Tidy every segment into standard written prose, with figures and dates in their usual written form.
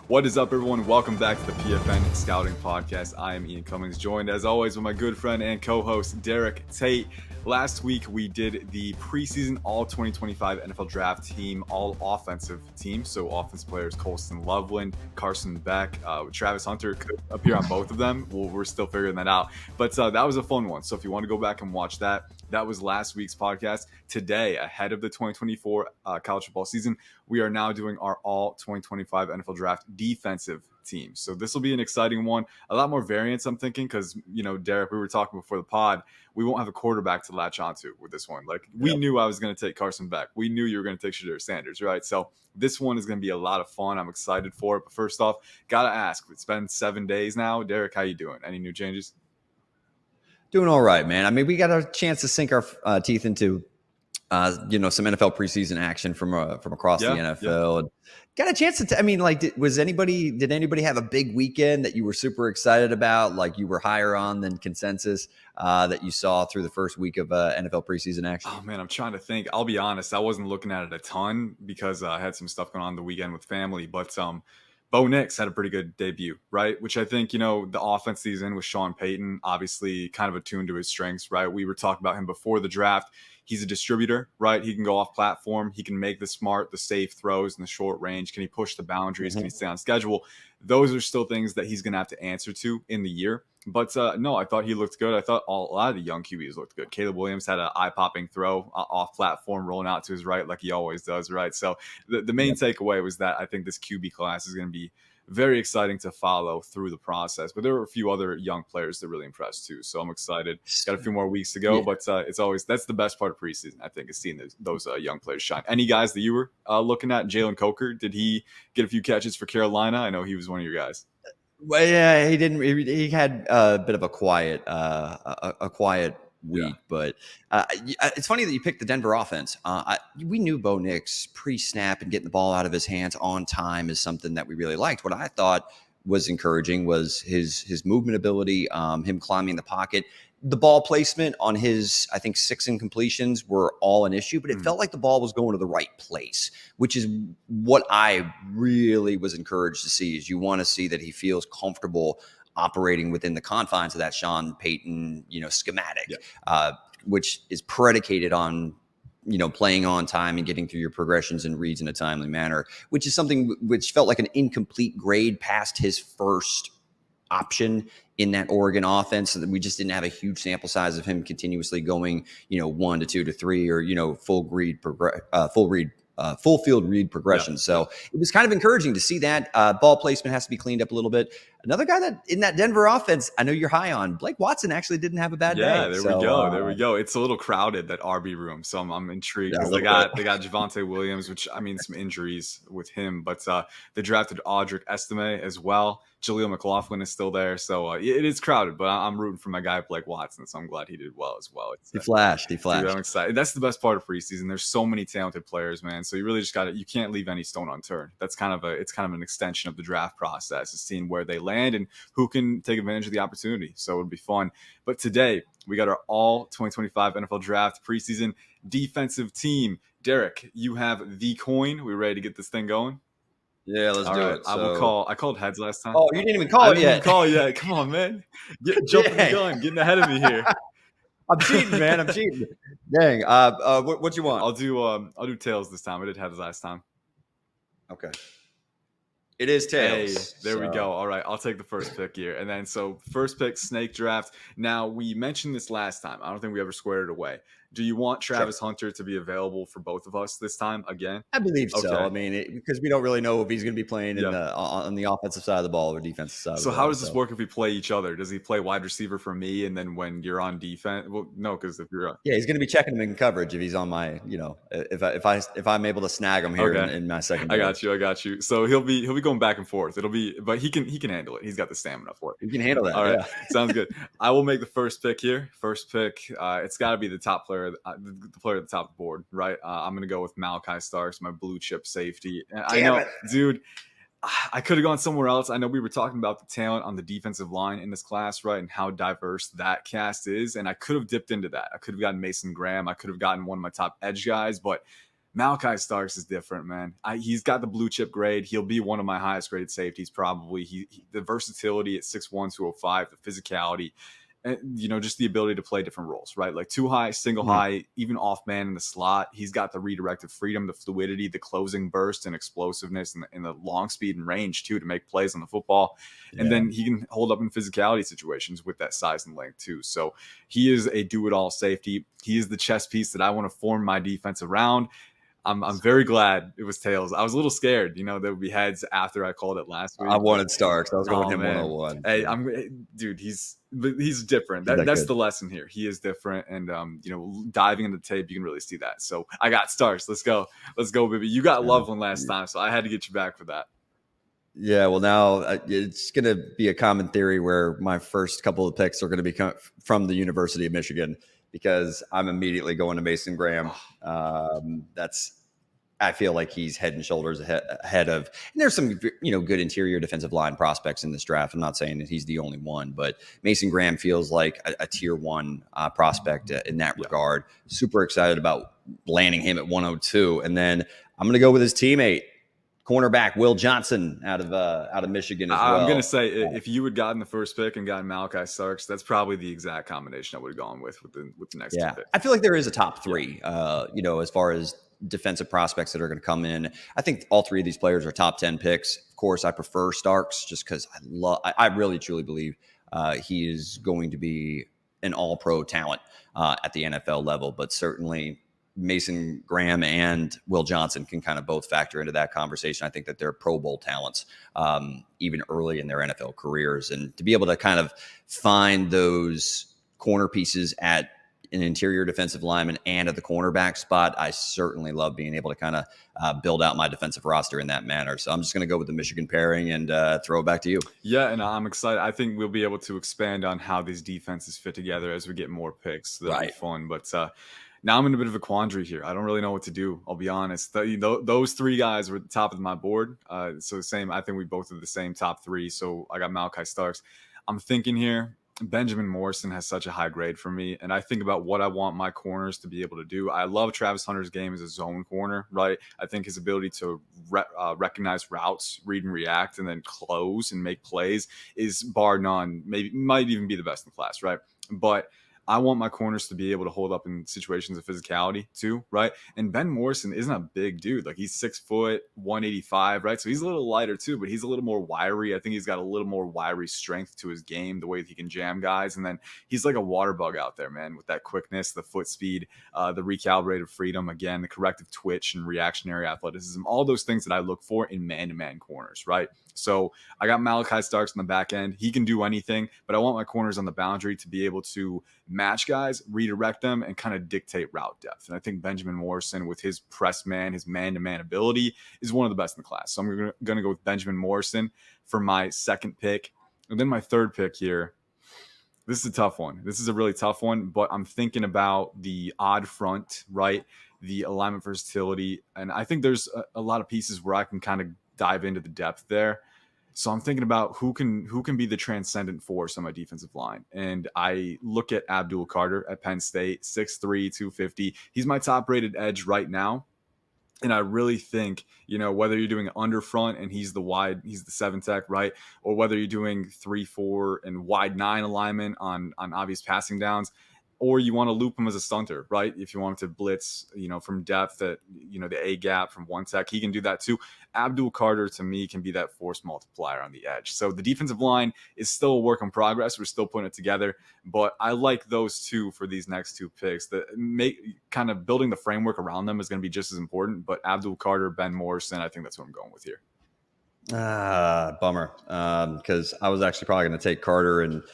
What is up, everyone? Welcome back to the PFN Scouting Podcast. I am Ian Cummings, joined as always with my good friend and co-host Derek Tate. Last week we did the preseason All-2025 NFL Draft team, all offensive team. So offensive players Colston Loveland, Carson Beck, Travis Hunter could appear on both of them. We're still figuring that out. But that was a fun one. So if you want to go back and watch that, that was last week's podcast. Today, ahead of the 2024 college football season, we are now doing our All-2025 NFL Draft defensive team. So this will be an exciting one. A lot more variance, I'm thinking, because, Derek, we were talking before the pod, we won't have a quarterback to latch onto with this one. Like, we knew I was going to take Carson Beck. We knew you were going to take Shedeur Sanders, right? So this one is going to be a lot of fun. I'm excited for it. But first off, got to ask, it's been 7 days now. Derek, how you doing? Any new changes? Doing all right, man. I mean, we got a chance to sink our teeth into some NFL preseason action from across the NFL. And got a chance to. Did anybody have a big weekend that you were super excited about, like you were higher on than consensus that you saw through the first week of NFL preseason action? Oh man, I'm trying to think. I'll be honest, I wasn't looking at it a ton because I had some stuff going on the weekend with family. But Bo Nix had a pretty good debut, right? Which I think, the offense he's in with Sean Payton, obviously kind of attuned to his strengths, right? We were talking about him before the draft. He's a distributor, right? He can go off platform. He can make the smart, the safe throws in the short range. Can he push the boundaries? Can he stay on schedule? Those are still things that he's going to have to answer to in the year. But no, I thought he looked good. I thought a lot of the young QBs looked good. Caleb Williams had an eye-popping throw off platform, rolling out to his right like he always does, right? So the main takeaway was that I think this QB class is going to be very exciting to follow through the process. But there were a few other young players that really impressed too. So I'm excited. Got a few more weeks to go, but it's always, that's the best part of preseason, I think, is seeing those young players shine. Any guys that you were looking at? Jalen Coker, did he get a few catches for Carolina? I know he was one of your guys. Well, yeah, he didn't. He had a bit of a quiet week, but it's funny that you picked the Denver offense. We knew Bo Nix pre-snap and getting the ball out of his hands on time is something that we really liked. What I thought was encouraging was his movement ability, him climbing the pocket. The ball placement on his, I think, 6 incompletions were all an issue, but it felt like the ball was going to the right place, which is what I really was encouraged to see. Is you want to see that he feels comfortable operating within the confines of that Sean Payton, schematic, which is predicated on, playing on time and getting through your progressions and reads in a timely manner, which is something which felt like an incomplete grade past his first option in that Oregon offense. So that we just didn't have a huge sample size of him continuously going, 1 to 2 to 3 or, full field read progression. So it was kind of encouraging to see that. Ball placement has to be cleaned up a little bit. Another guy that in that Denver offense, I know you're high on, Blake Watson actually didn't have a bad day. Yeah, there we go. It's a little crowded, that RB room. So I'm intrigued because they got Javonte Williams, which some injuries with him, but they drafted Audric Estime as well. Jaleel McLaughlin is still there. So it is crowded, but I'm rooting for my guy, Blake Watson. So I'm glad he did well as well. He flashed. Dude, I'm excited. That's the best part of preseason. There's so many talented players, man. So you really just you can't leave any stone unturned. It's kind of an extension of the draft process, is seeing where they land and who can take advantage of the opportunity. So it'll be fun. But today we got our All-2025 NFL Draft preseason defensive team. Derek, you have the coin. We ready to get this thing going? Yeah, let's do it. I called heads last time. Oh, you didn't even call it yet. Come on, man. Jumping the gun, getting ahead of me here. I'm cheating, man. I'm cheating. Dang. What you want? I'll do tails this time. I did heads last time. Okay. It is tails. Hey, there we go. All right, I'll take the first pick here. And then, first pick, snake draft. Now, we mentioned this last time. I don't think we ever squared it away. Do you want Travis Hunter to be available for both of us this time again? I believe so. I mean, because we don't really know if he's going to be playing on the offensive side of the ball or defensive side. So how does this work if we play each other? Does he play wide receiver for me, and then when you're on defense? Well, no, because if you're he's going to be checking him in coverage if he's on my, if I'm able to snag him here in my second. I got you. So he'll be going back and forth. But he can handle it. He's got the stamina for it. He can handle that. All right, sounds good. I will make the first pick here. First pick, it's got to be the top player. The player at the top of the board, right? I'm going to go with Malaki Starks, my blue chip safety. I know, dude, I could have gone somewhere else. I know we were talking about the talent on the defensive line in this class, right? And how diverse that cast is. And I could have dipped into that. I could have gotten Mason Graham. I could have gotten one of my top edge guys, but Malaki Starks is different, man. He's got the blue chip grade. He'll be one of my highest graded safeties, probably. The versatility at 6'1", 205, the physicality, and just the ability to play different roles, right? Like two high, single high, even off man in the slot. He's got the redirected freedom, the fluidity, the closing burst and explosiveness, and the long speed and range too to make plays on the football. And then he can hold up in physicality situations with that size and length too. So he is a do-it-all safety. He is the chess piece that I want to form my defense around. I'm very glad it was tails. I was a little scared, there would be heads after I called it last week. I wanted Starks. I was going him man. 101. Hey, dude, he's different. That's the lesson here. He is different, and diving into the tape, you can really see that. So I got Starks. Let's go, baby. You got Loveland last time, so I had to get you back for that. Yeah, well, now it's going to be a common theory where my first couple of picks are going to be from the University of Michigan, because I'm immediately going to Mason Graham. I feel like he's head and shoulders ahead of, and there's some, good interior defensive line prospects in this draft. I'm not saying that he's the only one, but Mason Graham feels like a tier one prospect in that regard. Super excited about landing him at 102. And then I'm going to go with his teammate, cornerback Will Johnson out of Michigan as well. I'm going to say, if you had gotten the first pick and gotten Malaki Starks, that's probably the exact combination I would have gone with the next two picks. I feel like there is a top three, as far as defensive prospects that are going to come in. I think all three of these players are top 10 picks. Of course, I prefer Starks just because I really truly believe he is going to be an all-pro talent at the NFL level, but certainly Mason Graham and Will Johnson can kind of both factor into that conversation. I think that they're Pro Bowl talents, even early in their NFL careers. And to be able to kind of find those corner pieces at an interior defensive lineman and at the cornerback spot, I certainly love being able to kind of build out my defensive roster in that manner. So I'm just going to go with the Michigan pairing and throw it back to you. Yeah, and I'm excited. I think we'll be able to expand on how these defenses fit together as we get more picks. That'll be fun. But now I'm in a bit of a quandary here. I don't really know what to do. I'll be honest. Those three guys were at the top of my board. So same. I think we both are the same top three. So I got Malaki Starks. I'm thinking here, Benjamin Morrison has such a high grade for me. And I think about what I want my corners to be able to do. I love Travis Hunter's game as a zone corner, right? I think his ability to recognize routes, read and react, and then close and make plays is bar none. Maybe might even be the best in class, right? But I want my corners to be able to hold up in situations of physicality too, right? And Ben Morrison isn't a big dude. Like he's 6 foot, 185, right? So he's a little lighter too, but he's a little more wiry. I think he's got a little more wiry strength to his game, the way that he can jam guys. And then he's like a water bug out there, man, with that quickness, the foot speed, the recalibrated freedom, again, the corrective twitch and reactionary athleticism, all those things that I look for in man-to-man corners, right? So I got Malaki Starks on the back end. He can do anything, but I want my corners on the boundary to be able to match guys, redirect them, and kind of dictate route depth. And I think Benjamin Morrison, with his press man, his man-to-man ability, is one of the best in the class. So I'm going to go with Benjamin Morrison for my second pick. And then my third pick here, this is a tough one. This is a really tough one, but I'm thinking about the odd front, right? The alignment versatility. And I think there's a lot of pieces where I can kind of dive into the depth there. So I'm thinking about who can be the transcendent force on my defensive line. And I look at Abdul Carter at Penn State, 6'3", 250. He's my top rated edge right now. And I really think, whether you're doing under front and he's the 7 tech, right? Or whether you're doing 3-4 and wide 9 alignment on obvious passing downs, or you want to loop him as a stunter, right? If you want to blitz, from depth at, the A gap from 1 tech, he can do that too. Abdul Carter, to me, can be that force multiplier on the edge. So the defensive line is still a work in progress. We're still putting it together, but I like those two for these next two picks. That make kind of building the framework around them is going to be just as important, but Abdul Carter, Ben Morrison, I think that's what I'm going with here. Bummer. Because I was actually probably going to take Carter and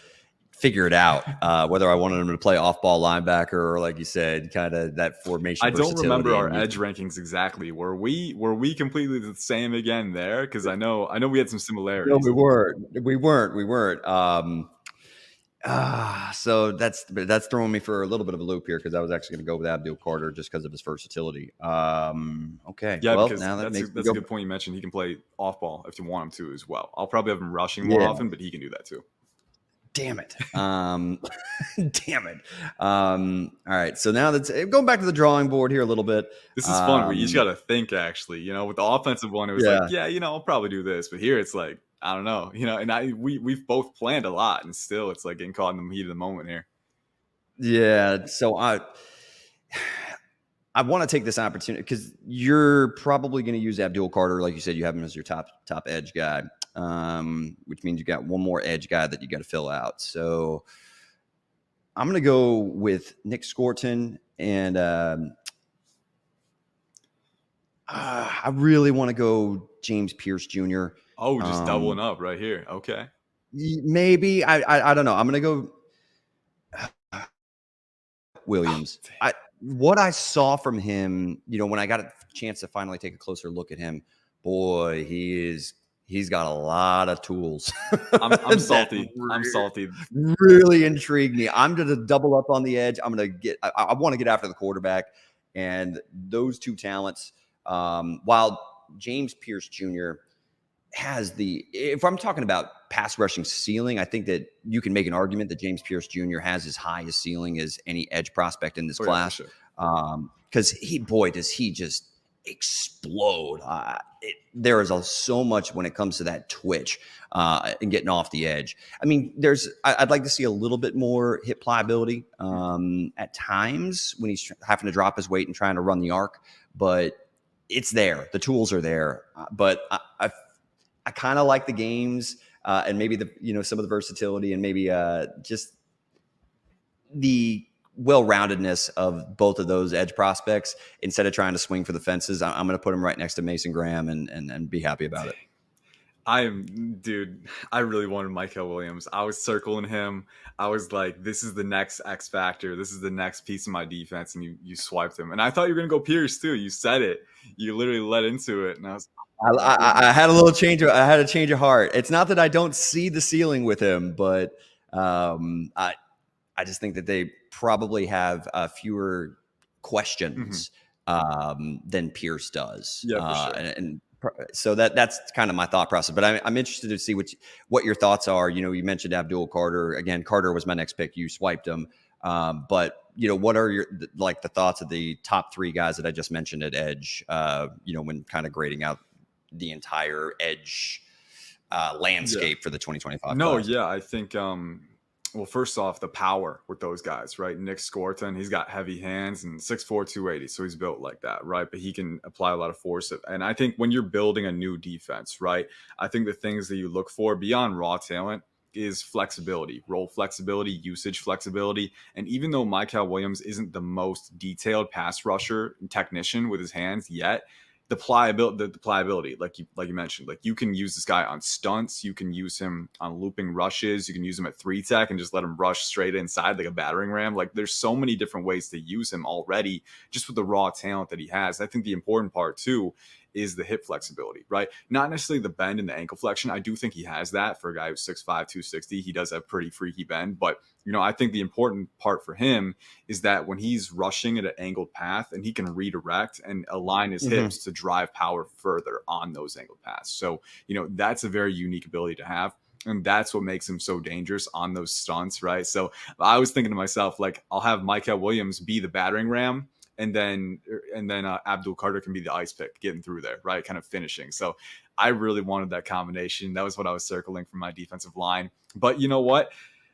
figure it out, whether I wanted him to play off-ball linebacker or, like you said, kind of that formation. I don't remember our edge rankings exactly. Were we completely the same again there? Because I know we had some similarities. No, we weren't. So that's throwing me for a little bit of a loop here, because I was actually going to go with Abdul Carter just because of his versatility. Okay. Yeah, well, because now that's a good point you mentioned. He can play off-ball if you want him to as well. I'll probably have him rushing more often, but he can do that too. Damn it. Damn it. All right. So now that's going back to the drawing board here a little bit. This is fun. We each got to think, actually. With the offensive one, it was like, Yeah. yeah, I'll probably do this. But here it's like, I don't know, and we've both planned a lot, and still it's like getting caught in the heat of the moment here. Yeah. So I want to take this opportunity because you're probably going to use Abdul Carter. Like you said, you have him as your top edge guy, which means you got one more edge guy that you got to fill out. So I'm going to go with Nick Scorton, and I really want to go James Pierce Jr. Oh, just doubling up right here. Okay. Maybe. I don't know. I'm going to go Williams. What I saw from him, when I got a chance to finally take a closer look at him, boy, he's got a lot of tools. I'm salty. I'm salty. Really intrigued me. I'm going to double up on the edge. I want to get after the quarterback, and those two talents. While James Pierce Jr. has if I'm talking about pass rushing ceiling, I think that you can make an argument that James Pierce Jr. has as high a ceiling as any edge prospect in this class. Yeah, sure. Because does he just explode. There is so much when it comes to that twitch and getting off the edge. I mean, I'd like to see a little bit more hip pliability at times when he's having to drop his weight and trying to run the arc, but it's there. The tools are there. But I kind of like the games and maybe some of the versatility and maybe just the well-roundedness of both of those edge prospects. Instead of trying to swing for the fences, I'm going to put him right next to Mason Graham and be happy about it. I really wanted Mykel Williams. I was circling him. I was like, this is the next X factor. This is the next piece of my defense. And you swiped him. And I thought you were going to go Pierce too. You said it. You literally led into it. And I had a little change. I had a change of heart. It's not that I don't see the ceiling with him, but I just think that they probably have fewer questions than Pierce does. Yeah, for sure. And so that's kind of my thought process. But I'm interested to see what your thoughts are. You mentioned Abdul Carter. Again, Carter was my next pick. You swiped him. But what are your the thoughts of the top three guys that I just mentioned at edge? When kind of grading out the entire edge landscape for the 2025. No, class. yeah, I think. Well, first off, the power with those guys, right? Nick Scorton, he's got heavy hands and 6'4", 280, so he's built like that, right? But he can apply a lot of force. And I think when you're building a new defense, right, I think the things that you look for beyond raw talent is flexibility, role flexibility, usage flexibility. And even though Mykel Williams isn't the most detailed pass rusher and technician with his hands yet, the pliability, like you mentioned, like you can use this guy on stunts, you can use him on looping rushes, you can use him at 3-tech and just let him rush straight inside like a battering ram. Like there's so many different ways to use him already just with the raw talent that he has. I think the important part too is the hip flexibility, right? Not necessarily the bend and the ankle flexion. I do think he has that for a guy who's 6'5", 260. He does have pretty freaky bend, but I think the important part for him is that when he's rushing at an angled path and he can redirect and align his hips to drive power further on those angled paths. So, that's a very unique ability to have. And that's what makes him so dangerous on those stunts, right? So I was thinking to myself, like, I'll have Mykel Williams be the battering ram, and then Abdul Carter can be the ice pick getting through there, right? Kind of finishing. So I really wanted that combination. That was what I was circling for my defensive line. But you know what?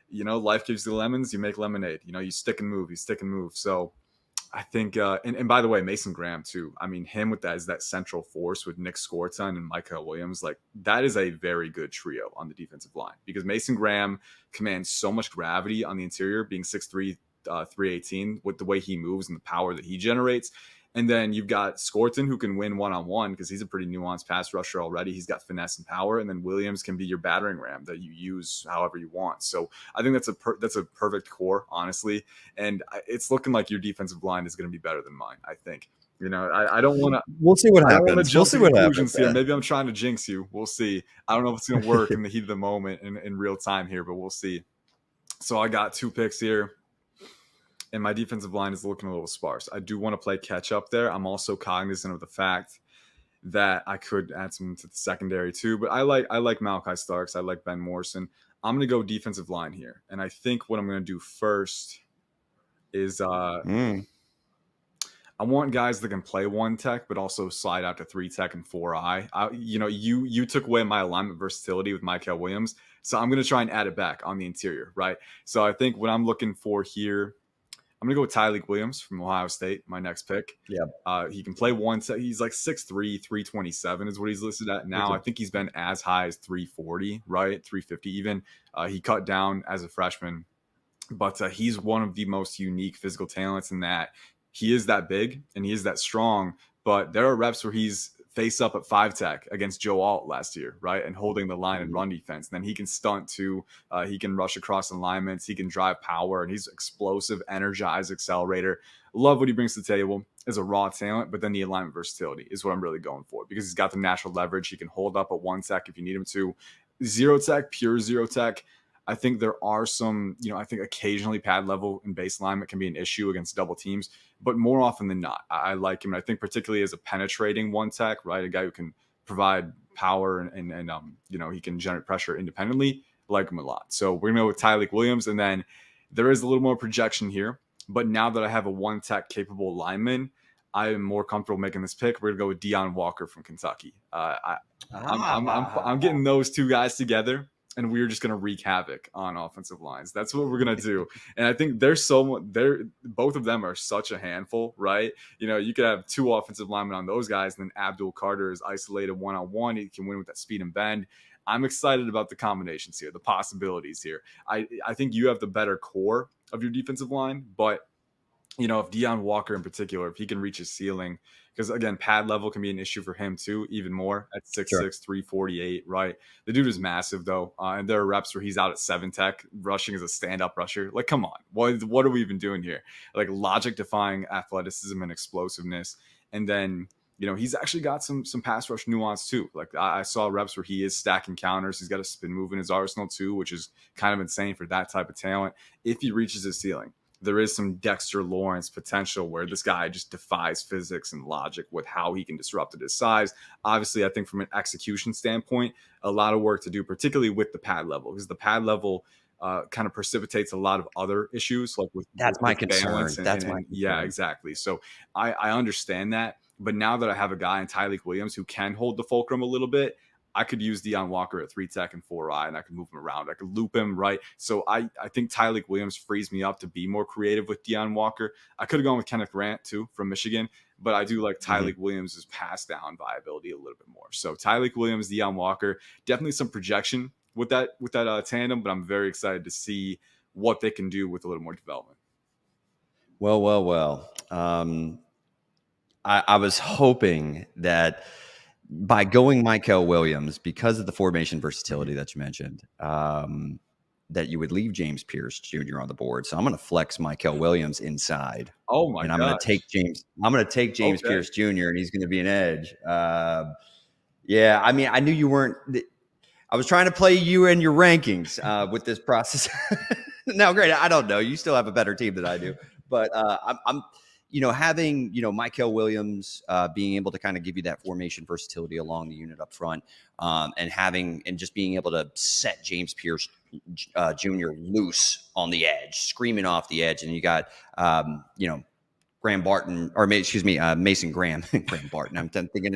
Life gives you lemons, you make lemonade. You stick and move, So I think, and by the way, Mason Graham too. I mean, him with that central force with Nick Scorton and Mykel Williams, like that is a very good trio on the defensive line because Mason Graham commands so much gravity on the interior, being 6'3", 318 with the way he moves and the power that he generates. And then you've got Scorton who can win one-on-one because he's a pretty nuanced pass rusher already. He's got finesse and power. And then Williams can be your battering ram that you use however you want. So I think that's a perfect core, honestly. And it's looking like your defensive line is going to be better than mine, I think. I don't want to. We'll see what happens. We'll see what happens. Here. Maybe I'm trying to jinx you. We'll see. I don't know if it's going to work in the heat of the moment in real time here, but we'll see. So I got 2 picks here. And my defensive line is looking a little sparse. I do want to play catch up there. I'm also cognizant of the fact that I could add some to the secondary too. But I like Malaki Starks. I like Ben Morrison. I'm gonna go defensive line here, and I think what I'm gonna do first is Mm. I want guys that can play one tech, but also slide out to three tech and four eye. You took away my alignment versatility with Mykel Williams, so I'm gonna try and add it back on the interior, right? So I think what I'm looking for here, I'm gonna go with Tyleik Williams from Ohio State, my next pick. Yeah. He can play one tech. He's like 6'3", 327 is what he's listed at now. I think he's been as high as 340, right? 350 even. He cut down as a freshman, but he's one of the most unique physical talents in that he is that big and he is that strong. But there are reps where he's face up at five tech against Joe Alt last year, right? And holding the line and run defense. And then he can stunt too. He can rush across alignments. He can drive power, and he's explosive, energized, accelerator. Love what he brings to the table as a raw talent, but then the alignment versatility is what I'm really going for because he's got the natural leverage. He can hold up at one tech if you need him to. Zero tech, pure zero tech. I think there are some, I think occasionally pad level and base alignment can be an issue against double teams, but more often than not, I like him. And I think particularly as a penetrating one tech, right? A guy who can provide power and he can generate pressure independently. I like him a lot. So we're going to go with Tyleik Williams. And then there is a little more projection here. But now that I have a one tech capable lineman, I am more comfortable making this pick. We're going to go with Deion Walker from Kentucky. I'm getting those two guys together, and we're just going to wreak havoc on offensive lines. That's what we're going to do. And I think both of them are such a handful, right? You could have two offensive linemen on those guys, and then Abdul Carter is isolated one-on-one. He can win with that speed and bend. I'm excited about the combinations here, the possibilities here. I think you have the better core of your defensive line, but if Deion Walker in particular, if he can reach his ceiling, because again, pad level can be an issue for him too, even more at 6'6", Sure. 348, right? The dude is massive though. And there are reps where he's out at 7 tech, rushing as a stand-up rusher. Like, come on. What are we even doing here? Like logic defying athleticism and explosiveness. And then, he's actually got some pass rush nuance too. Like I saw reps where he is stacking counters. He's got a spin move in his arsenal too, which is kind of insane for that type of talent. If he reaches his ceiling, there is some Dexter Lawrence potential where this guy just defies physics and logic with how he can disrupt at his size. Obviously, I think from an execution standpoint, a lot of work to do, particularly with the pad level, because the pad level kind of precipitates a lot of other issues, like with My with concern. balance That's my yeah, concern. exactly. So I understand that, but now that I have a guy in Tyleik Williams who can hold the fulcrum a little bit, I could use Deion Walker at 3 tech and 4 eye, and I could move him around. I could loop him, right? So I think Tyleik Williams frees me up to be more creative with Deion Walker. I could have gone with Kenneth Grant, too, from Michigan, but I do like Mhm. Tyleik Williams' pass down viability a little bit more. So Tyleik Williams, Deion Walker, definitely some projection with that tandem, but I'm very excited to see what they can do with a little more development. Well. I was hoping that by going Mykel Williams, because of the formation versatility that you mentioned, that you would leave James Pierce Jr. on the board. So I'm going to flex Mykel Williams inside, Oh my and I'm going to take gosh. James. I'm going to take James Okay. Pierce Jr. and he's going to be an edge. Yeah, I mean, I knew you weren't. I was trying to play you in your rankings with this process. Now, great. I don't know. You still have a better team than I do, but I'm having Mykel Williams being able to kind of give you that formation versatility along the unit up front, and just being able to set James Pierce Jr. loose on the edge, screaming off the edge, and you got Graham Barton, or excuse me, Mason Graham. Graham Barton. I'm thinking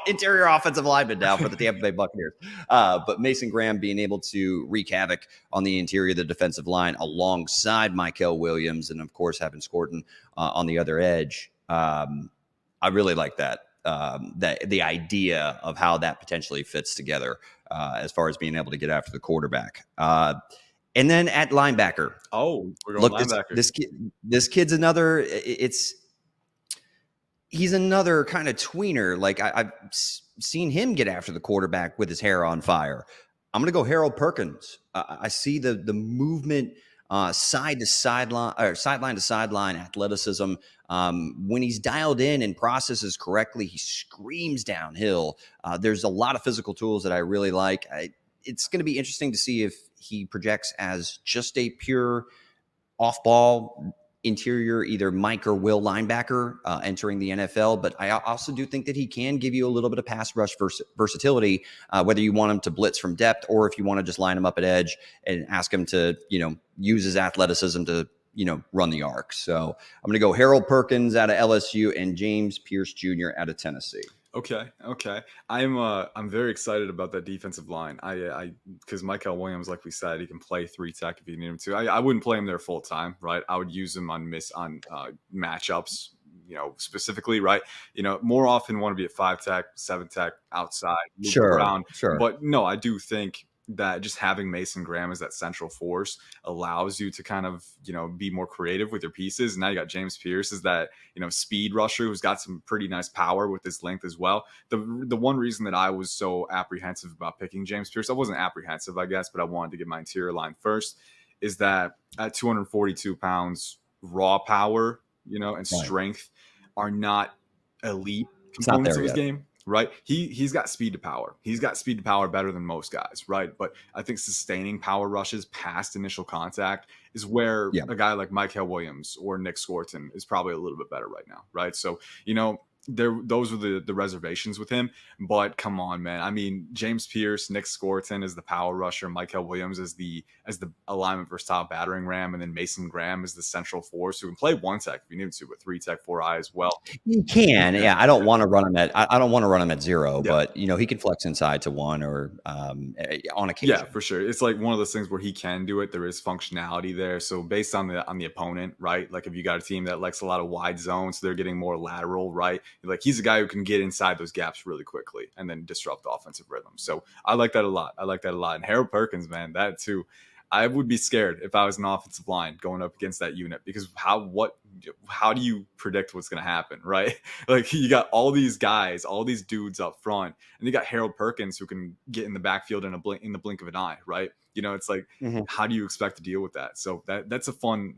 interior offensive lineman now for the Tampa Bay Buccaneers. But Mason Graham being able to wreak havoc on the interior of the defensive line alongside Mykel Williams, and of course having Scorton on the other edge. I really like that. The idea of how that potentially fits together as far as being able to get after the quarterback. And then at linebacker, Oh, we're going look, linebacker. this kid's another. He's another kind of tweener. Like I've seen him get after the quarterback with his hair on fire. I'm going to go Harold Perkins. I see the movement, side to sideline or sideline to sideline athleticism. When he's dialed in and processes correctly, he screams downhill. There's a lot of physical tools that I really like. It's going to be interesting to see if he projects as just a pure off-ball interior, either Mike or Will linebacker entering the NFL. But I also do think that he can give you a little bit of pass rush versatility, whether you want him to blitz from depth or if you want to just line him up at edge and ask him to, use his athleticism to, run the arc. So I'm going to go Harold Perkins out of LSU and James Pierce Jr. out of Tennessee. Okay. I'm very excited about that defensive line. Because Mykel Williams, like we said, he can play 3-tech if you need him to. I wouldn't play him there full time, right? I would use him on matchups, specifically, right? More often want to be at 5-tech, 7-tech outside, move around. Sure. But no, I do think that just having Mason Graham as that central force allows you to kind of, be more creative with your pieces. And now you got James Pierce as that, speed rusher who's got some pretty nice power with his length as well. The one reason that I was so apprehensive about picking James Pierce, I wasn't apprehensive, I guess, but I wanted to get my interior line first, is that at 242 pounds, raw power, and strength are not elite components of his game. Right. He's got speed to power. He's got speed to power better than most guys. Right. But I think sustaining power rushes past initial contact is where a guy like Mykel Williams or Nick Scorton is probably a little bit better right now. Right. So, those are the reservations with him. But come on, man. I mean, James Pierce, Nick Scorton is the power rusher, Mykel Williams is the alignment versatile battering ram, and then Mason Graham is the central force who can play 1-tech if you need to, but 3-tech, 4-eye as well. He can, yeah. I don't want to run him at 0, but he can flex inside to 1 or on occasion. Yeah, for sure. It's like one of those things where he can do it. There is functionality there. So based on the opponent, right? Like if you got a team that likes a lot of wide zones, they're getting more lateral, right? Like he's a guy who can get inside those gaps really quickly and then disrupt the offensive rhythm. So I like that a lot. And Harold Perkins, man, that too. I would be scared if I was an offensive line going up against that unit, because how do you predict what's going to happen, right? Like you got all these guys, all these dudes up front, and you got Harold Perkins who can get in the backfield in the blink of an eye, right? It's like, how do you expect to deal with that? So that's a fun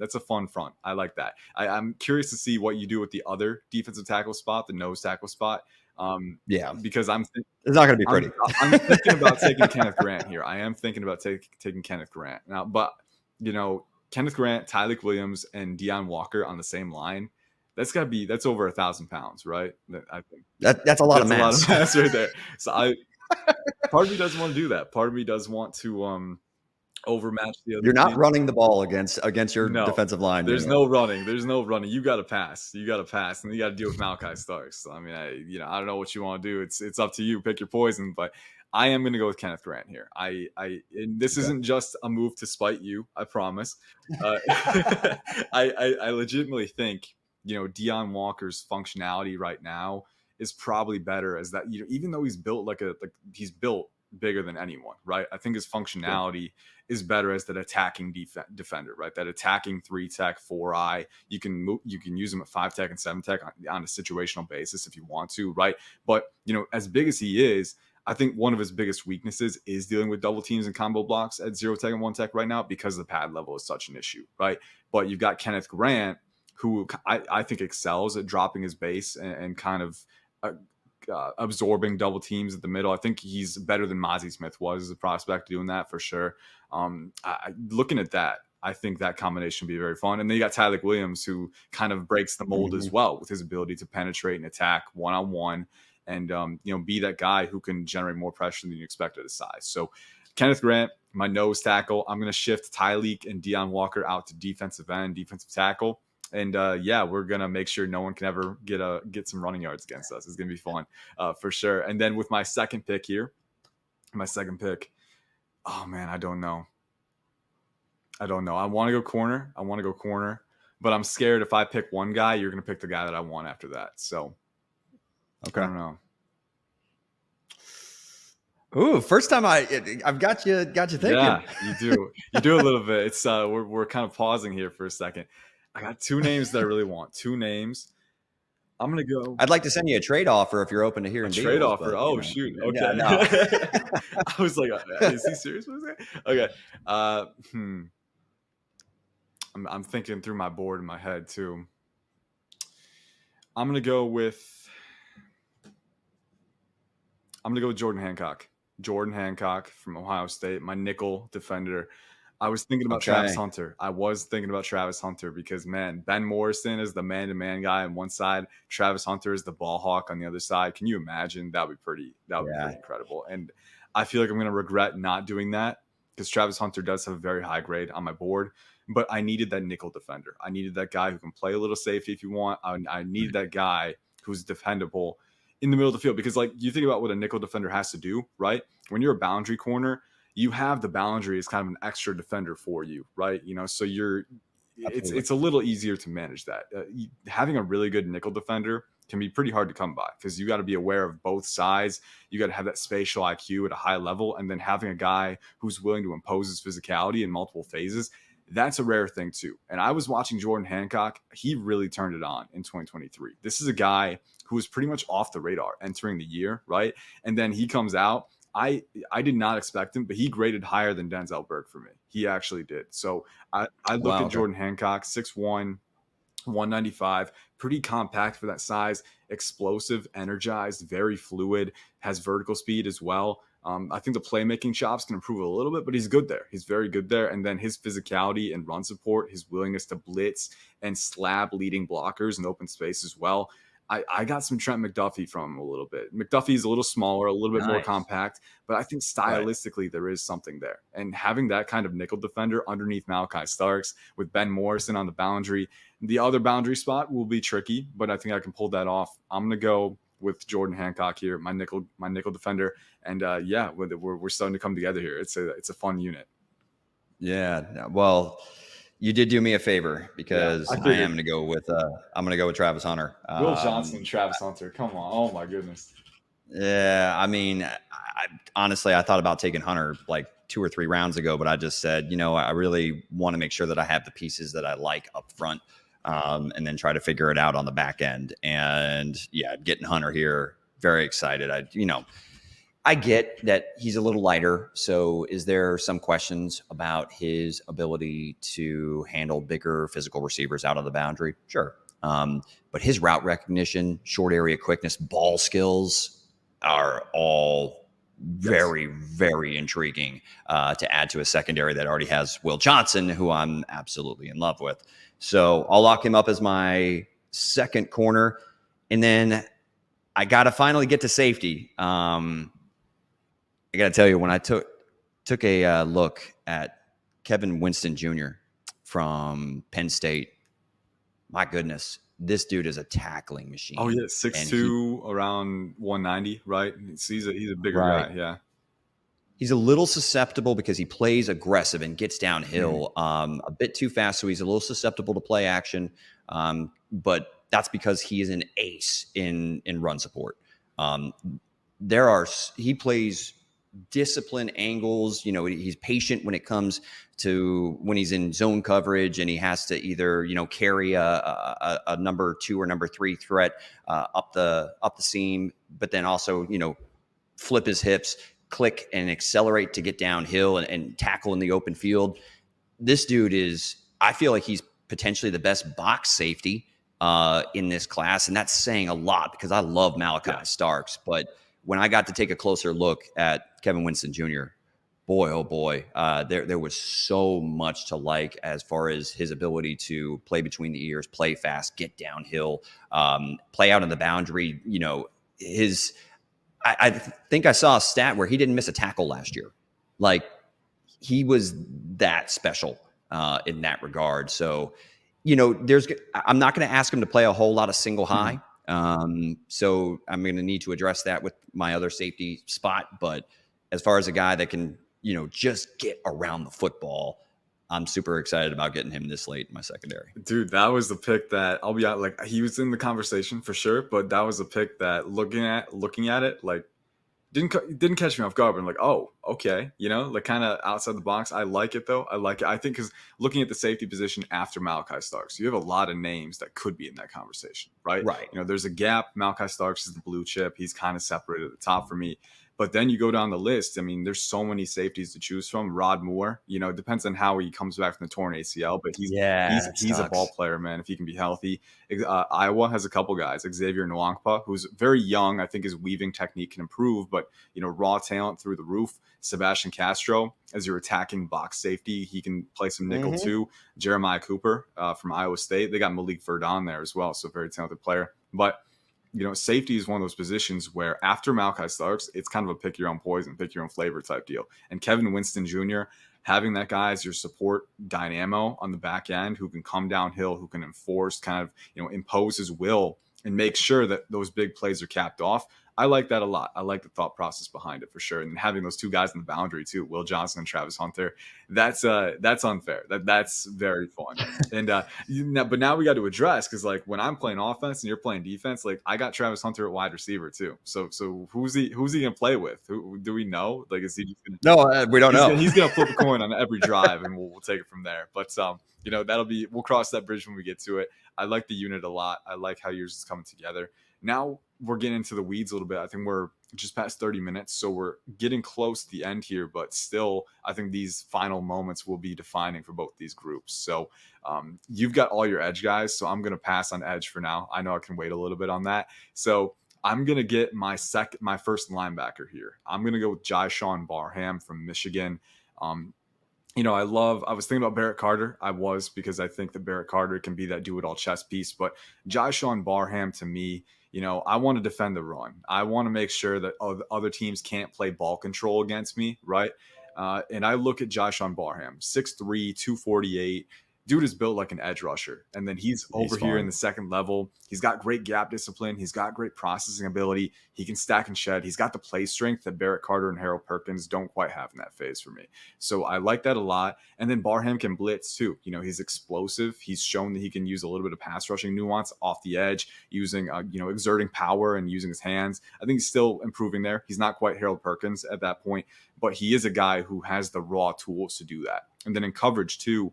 front. I like that. I'm curious to see what you do with the other defensive tackle spot, the nose tackle spot. Because it's not going to be pretty. I'm thinking about taking Kenneth Grant here. I am thinking about taking Kenneth Grant now, but Kenneth Grant, Tyleik Williams, and Deion Walker on the same line. That's over 1,000 pounds, right? I think that's a lot of mass. A lot of mass right there. So part of me doesn't want to do that. Part of me does want to overmatch the other. You're not running the ball against your defensive line. There's no running. You got to pass. And you got to deal with Malaki Starks. So, I mean, I don't know what you want to do. It's up to you. Pick your poison. But I am going to go with Kenneth Grant here. And this isn't just a move to spite you. I promise. I legitimately think Deion Walker's functionality right now is probably better as that. Even though he's built he's built bigger than anyone, right? I think his functionality is better as that attacking defender, right? That attacking 3-tech, 4-eye. You can use him at 5-tech and 7-tech on a situational basis if you want to, right? But as big as he is, I think one of his biggest weaknesses is dealing with double teams and combo blocks at 0-tech and 1-tech right now, because the pad level is such an issue, right? But you've got Kenneth Grant, who I think excels at dropping his base and kind of absorbing double teams at the middle. I think he's better than Mozzie Smith was as a prospect doing that for sure. Looking at that, I think that combination would be very fun. And then you got Tyleik Williams, who kind of breaks the mold as well with his ability to penetrate and attack one-on-one and, be that guy who can generate more pressure than you expect at his size. So Kenneth Grant, my nose tackle. I'm going to shift Tyleik and Deion Walker out to defensive end, defensive tackle. And we're going to make sure no one can ever get some running yards against us. It's going to be fun for sure. And then with my second pick, oh man, I don't know. I want to go corner, but I'm scared if I pick one guy, you're going to pick the guy that I want after that. So, okay. I don't know. Ooh, first time I've got you thinking. Yeah, you do a little bit. It's we're kind of pausing here for a second. I got 2 names that I really want. 2 names. I'm going to go. I'd like to send you a trade offer if you're open to hearing trade offer. But, shoot. Okay. Yeah, no. I was like, is he serious? Okay. I'm thinking through my board in my head too. I'm going to go with Jordan Hancock. Jordan Hancock from Ohio State, my nickel defender. I was thinking about Travis Okay. Hunter. I was thinking about Travis Hunter because, man, Ben Morrison is the man-to-man guy on one side. Travis Hunter is the ball hawk on the other side. Can you imagine? That would be Yeah, pretty incredible. And I feel like I'm going to regret not doing that because Travis Hunter does have a very high grade on my board. But I needed that nickel defender. I needed that guy who can play a little safety if you want. I needed right. that guy who's dependable in the middle of the field because, like, you think about what a nickel defender has to do, right? When you're a boundary corner, you have the boundary as kind of an extra defender for you, right? So Absolutely. it's a little easier to manage that. Having a really good nickel defender can be pretty hard to come by because you got to be aware of both sides. You got to have that spatial IQ at a high level, and then having a guy who's willing to impose his physicality in multiple phases. That's a rare thing too. And I was watching Jordan Hancock. He really turned it on in 2023. This is a guy who was pretty much off the radar entering the year, right? And then he comes out. I did not expect him, but he graded higher than Denzel Burke for me. He actually did. So I looked Wow. at Okay. Jordan Hancock, 6'1", 195, pretty compact for that size, explosive, energized, very fluid, has vertical speed as well. I think the playmaking chops can improve a little bit, but he's good there. He's very good there. And then his physicality and run support, his willingness to blitz and slab leading blockers in open space as well. I got some Trent McDuffie from him a little bit. McDuffie's a little smaller, a little bit more Nice. compact, but I think Right. stylistically there is something there. And having that kind of nickel defender underneath Malaki Starks with Ben Morrison on the boundary, the other boundary spot will be tricky, but I think I can pull that off. I'm gonna go with Jordan Hancock here, my nickel defender, and yeah, we're starting to come together here. It's a fun unit. Yeah. Well, you did do me a favor Yeah, because I I am figured. going to go with Travis Hunter. Will Johnson, Travis Hunter. Come on. Oh my goodness. Yeah, I mean, honestly, I thought about taking Hunter like 2 or 3 rounds ago, but I just said, I really want to make sure that I have the pieces that I like up front, and then try to figure it out on the back end. And yeah, getting Hunter here, very excited. I get that he's a little lighter. So, is there some questions about his ability to handle bigger physical receivers out of the boundary? Sure. But his route recognition, short area quickness, ball skills are all Yes. very, very intriguing to add to a secondary that already has Will Johnson, who I'm absolutely in love with. So, I'll lock him up as my second corner. And then I got to finally get to safety. I got to tell you, when I took a look at Kevin Winston Jr. from Penn State, my goodness, this dude is a tackling Oh machine, yeah, six and he two, around 190, right? He's a bigger right. guy. Yeah. He's a little susceptible because he plays aggressive and gets Mhm. downhill a bit too fast, so he's a little susceptible to play action. But that's because he is an ace in run support. Um, he plays discipline angles. He's patient when it comes to when he's in zone coverage and he has to either carry a number 2 or number 3 threat up the seam, but then also flip his hips, click and accelerate to get downhill and tackle in the open field. This dude I feel like he's potentially the best box safety in this class. And that's saying a lot because I love Yeah. Malaki Starks. But when I got to take a closer look at Kevin Winston Jr., boy, oh boy, there was so much to like as far as his ability to play between the ears, play fast, get downhill, play out on the boundary. I think I saw a stat where he didn't miss a tackle last year. Like, he was that special in that regard. So, I'm not going to ask him to play a whole lot of single Mhm. high. So I'm going to need to address that with my other safety spot. But as far as a guy that can, just get around the football, I'm super excited about getting him this late in my secondary. Dude, that was the pick that I'll be out. Like he was in the conversation for sure, but that was a pick that looking at it, like didn't catch me off guard. But I'm like, oh, okay, like kind of outside the box. I like it though. I like it. I think because looking at the safety position after Malachi Starks, you have a lot of names that could be in that conversation, right? Right. There's a gap. Malachi Starks is the blue chip. He's kind of separated at the top for me. But then you go down the list. I mean, there's so many safeties to choose from. Rod Moore, it depends on how he comes back from the torn ACL, but he's Yeah, he's it he's a ball sucks. player, man. If he can be healthy, Iowa has a couple guys, Xavier Nwankpa, who's very young. I think his weaving technique can improve, but raw talent through the roof. Sebastian Castro, as your attacking box safety, he can play some nickel Mm-hmm. too. Jeremiah Cooper from Iowa State. They got Malik Verdon there as well, so very talented player. But safety is one of those positions where after Malaki Starks, it's kind of a pick your own poison, pick your own flavor type deal. And Kevin Winston Jr., having that guy as your support dynamo on the back end who can come downhill, who can enforce, kind of, impose his will and make sure that those big plays are capped off. I like that a lot. I like the thought process behind it for sure. And having those two guys in the boundary too, Will Johnson and Travis Hunter, that's unfair. That's very fun. And but now we got to address, because like when I'm playing offense and you're playing defense, like I got Travis Hunter at wide receiver too. So who's he gonna play with? Who do we know? Like, is he just gonna, No, we don't know. he's gonna flip a coin on every drive, and we'll take it from there. But we'll cross that bridge when we get to it. I like the unit a lot. I like how yours is coming together. Now we're getting into the weeds a little bit. I think we're just past 30 minutes, so we're getting close to the end here, but still I think these final moments will be defining for both these groups. So you've got all your edge guys, so I'm going to pass on edge for now. I know I can wait a little bit on that. So I'm going to get my first linebacker here. I'm going to go with Jyshawn Barham from Michigan. I was thinking about Barrett Carter. Because I think that Barrett Carter can be that do-it-all chess piece. But Jyshawn Barham, to me, I want to defend the run. I want to make sure that other teams can't play ball control against me, right? And I look at Jyshawn Barham, 6'3", 248. Dude is built like an edge rusher. And then he's over here in the second level. He's got great gap discipline. He's got great processing ability. He can stack and shed. He's got the play strength that Barrett Carter and Harold Perkins don't quite have in that phase for me. So I like that a lot. And then Barham can blitz too. He's explosive. He's shown that he can use a little bit of pass rushing nuance off the edge, using, exerting power and using his hands. I think he's still improving there. He's not quite Harold Perkins at that point, but he is a guy who has the raw tools to do that. And then in coverage too,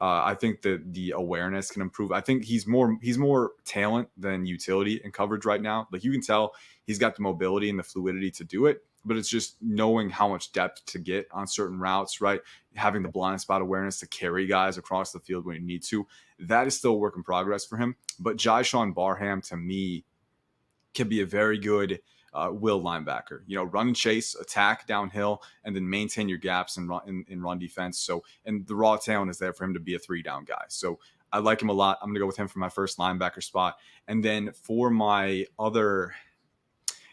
I think that the awareness can improve. I think he's more talent than utility in coverage right now. Like, you can tell he's got the mobility and the fluidity to do it, but it's just knowing how much depth to get on certain routes, right? Having the blind spot awareness to carry guys across the field when you need to. That is still a work in progress for him. But Jyshawn Barham, to me, can be a very good will linebacker. Run and chase, attack downhill, and then maintain your gaps and run in run defense. So, and the raw talent is there for him to be a 3-down guy. So I like him a lot. I'm going to go with him for my first linebacker spot. And then for my other,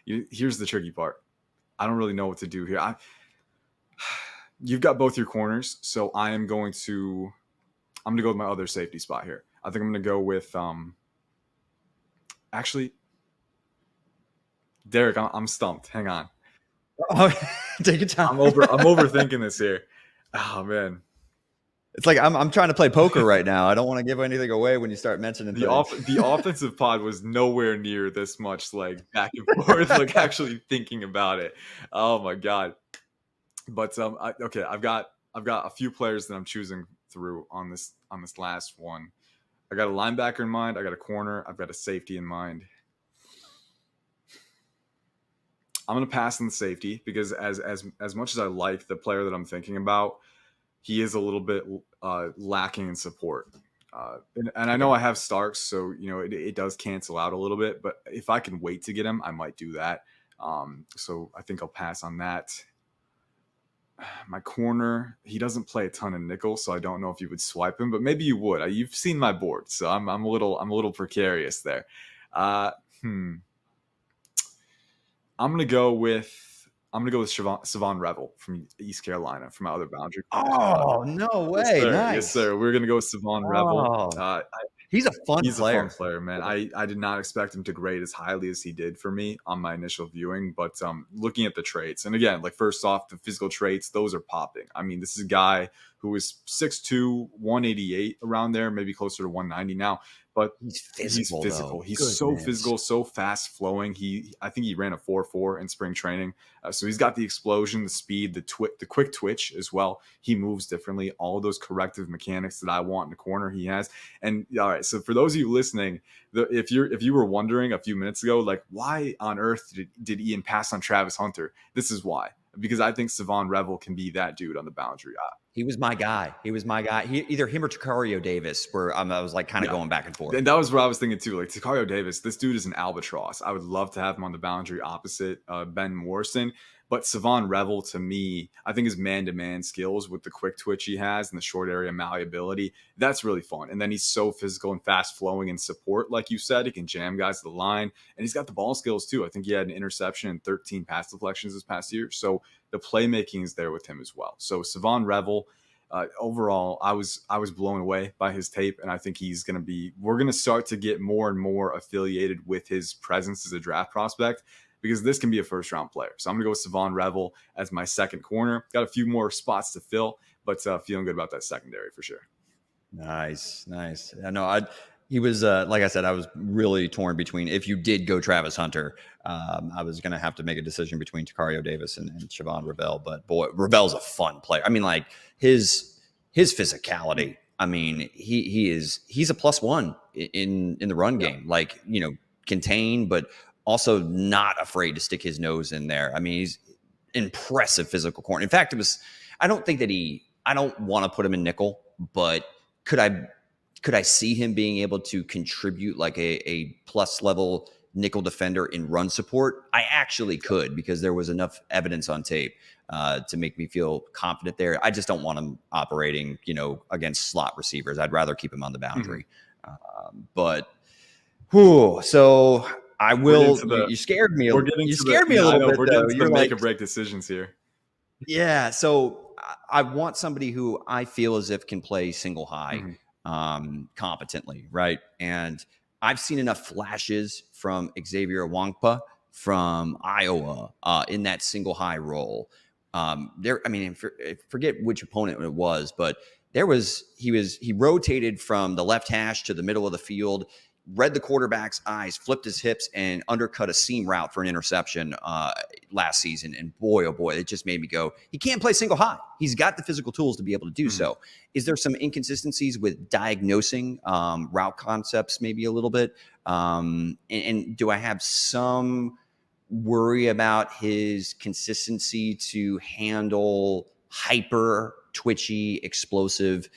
here's the tricky part. I don't really know what to do here. You've got both your corners, so I'm going to go with my other safety spot here. I think I'm going to go with actually, Derek, I'm stumped. Hang on. Oh, take your time. I'm overthinking this here. Oh man, it's like I'm trying to play poker right now. I don't want to give anything away when you start mentioning the offensive pod was nowhere near this much like back and forth, like actually thinking about it. Oh my god. But I've got a few players that I'm choosing through on this last one. I got a linebacker in mind. I got a corner. I've got a safety in mind. I'm going to pass on the safety because as much as I like the player that I'm thinking about, he is a little bit lacking in support. And I know I have Starks, so it does cancel out a little bit. But if I can wait to get him, I might do that. So I think I'll pass on that. My corner, he doesn't play a ton of nickel, so I don't know if you would swipe him, but maybe you would. You've seen my board, so I'm a little precarious there. I'm gonna go with Savon Revel from East Carolina for my other boundary. Oh, no way! Yes, sir. Nice. Yes, sir. We're gonna go with Savon Revel. He's a fun player, man. I did not expect him to grade as highly as he did for me on my initial viewing, but looking at the traits, and again, like first off, the physical traits, those are popping. I mean, this is a guy who is 6'2", 188 around there, maybe closer to 190 now, but He's he's physical, physical. though. He's so Goodness. physical, so fast flowing. I think he ran a 4.4 in spring training. So he's got the explosion, the speed, the quick twitch as well. He moves differently. All of those corrective mechanics that I want in the corner, he has. And all right, so for those of you listening, if you were wondering a few minutes ago, like why on earth did Ian pass on Travis Hunter? This is why. Because I think Savon Revel can be that dude on the boundary. He was my guy. Either him or Tacario Davis, where I was like kind of Yeah. going back and forth. And that was what I was thinking too. Like Tacario Davis, this dude is an albatross. I would love to have him on the boundary opposite Ben Morrison. But Savon Revel, to me, I think his man-to-man skills with the quick twitch he has and the short area malleability, that's really fun. And then he's so physical and fast-flowing in support, like you said. He can jam guys to the line. And he's got the ball skills too. I think he had an interception and 13 pass deflections this past year. So the playmaking is there with him as well. So Savon Revel, overall, I was blown away by his tape, and I think we're going to start to get more and more affiliated with his presence as a draft prospect, because this can be a first-round player. So I'm going to go with Savon Revel as my second corner. Got a few more spots to fill, but feeling good about that secondary for sure. Nice. I know. He was, like I said, I was really torn between, if you did go Travis Hunter, I was going to have to make a decision between Tacario Davis and Siobhan Revel. But boy, Revel's a fun player. I mean, like his physicality. I mean, he's a +1 in the run game. Like, contain, but also not afraid to stick his nose in there. I mean, he's impressive physical corner. In fact, I don't want to put him in nickel, but could I see him being able to contribute like a plus level nickel defender in run support? I actually could, because there was enough evidence on tape to make me feel confident there. I just don't want him operating, against slot receivers. I'd rather keep him on the boundary. So I will. You scared me. You scared me a little bit. We're though. getting to You're the like, make or break decisions here. yeah. So I want somebody who I feel as if can play single high competently, right? And I've seen enough flashes from Xavier Wangpa from Iowa in that single high role. Forget which opponent it was, but he rotated from the left hash to the middle of the field, read the quarterback's eyes, flipped his hips, and undercut a seam route for an interception last season. And boy, oh boy, it just made me go, he can't play single high. He's got the physical tools to be able to do so. Is there some inconsistencies with diagnosing route concepts maybe a little bit? And do I have some worry about his consistency to handle hyper twitchy, explosive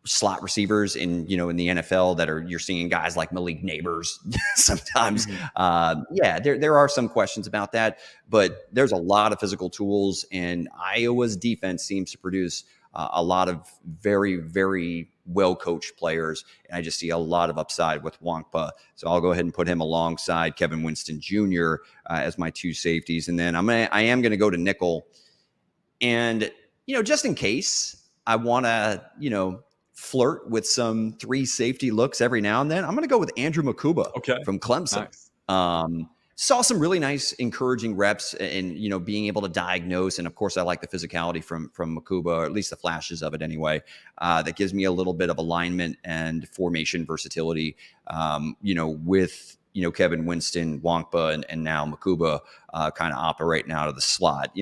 slot receivers in the NFL that you're seeing guys like Malik Neighbors sometimes. There are some questions about that, but there's a lot of physical tools, and Iowa's defense seems to produce a lot of very, very well-coached players. And I just see a lot of upside with Wangpa. So I'll go ahead and put him alongside Kevin Winston Jr. As my two safeties. And then I am going to go to nickel. And, just in case I want to, flirt with some 3 safety looks every now and then, I'm going to go with Andrew Makuba from Clemson. Nice. Saw some really nice, encouraging reps and, being able to diagnose. And of course, I like the physicality from Makuba, or at least the flashes of it anyway. That gives me a little bit of alignment and formation versatility, with, Kevin Winston, Wangpa, and now Makuba kind of operating out of the slot.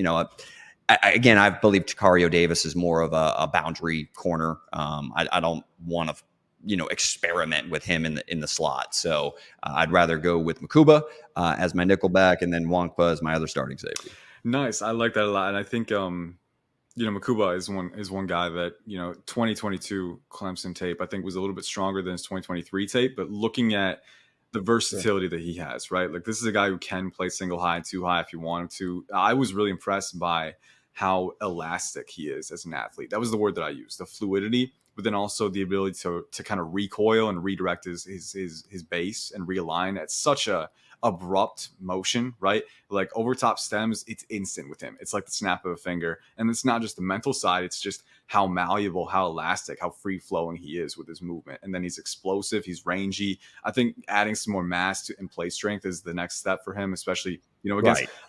I believe Tacario Davis is more of a boundary corner. I don't want to, experiment with him in the slot. So I'd rather go with Makuba as my nickelback, and then Wangpa as my other starting safety. Nice. I like that a lot. And I think, Makuba is one guy that, 2022 Clemson tape, I think was a little bit stronger than his 2023 tape, but looking at the versatility that he has, right? Like, this is a guy who can play single high and 2 high if you want him to. I was really impressed by how elastic he is as an athlete. That was the word that I used, the fluidity, but then also the ability to kind of recoil and redirect his base and realign at such a abrupt motion, right? Like over top stems, it's instant with him. It's like the snap of a finger. And it's not just the mental side, it's just how malleable, how elastic, how free flowing he is with his movement. And then he's explosive, he's rangy. I think adding some more mass and play strength is the next step for him, especially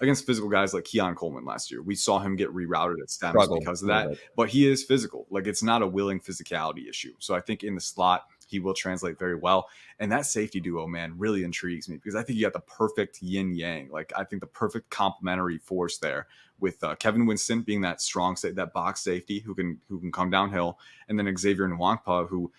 against physical guys like Keon Coleman last year. We saw him get rerouted at stems because of that, but he is physical. Like, it's not a willing physicality issue. So I think in the slot, he will translate very well. And that safety duo, man, really intrigues me because I think you got the perfect yin yang. Like I think the perfect complementary force there with Kevin Winston being that strong, that box safety who can come downhill, and then Xavier Nwankpa, who,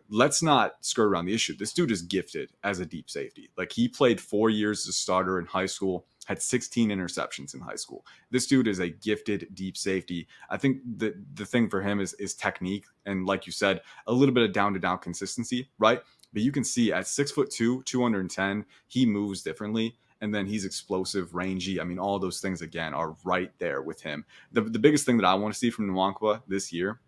let's not skirt around the issue. This dude is gifted as a deep safety. Like he played 4 years as a starter in high school, had 16 interceptions in high school. This dude is a gifted deep safety. I think the thing for him is technique, and like you said, a little bit of down to down consistency, right? But you can see at 6'2", 210, he moves differently. And then he's explosive, rangy. I mean, all those things, again, are right there with him. The biggest thing that I want to see from Nwankpa this year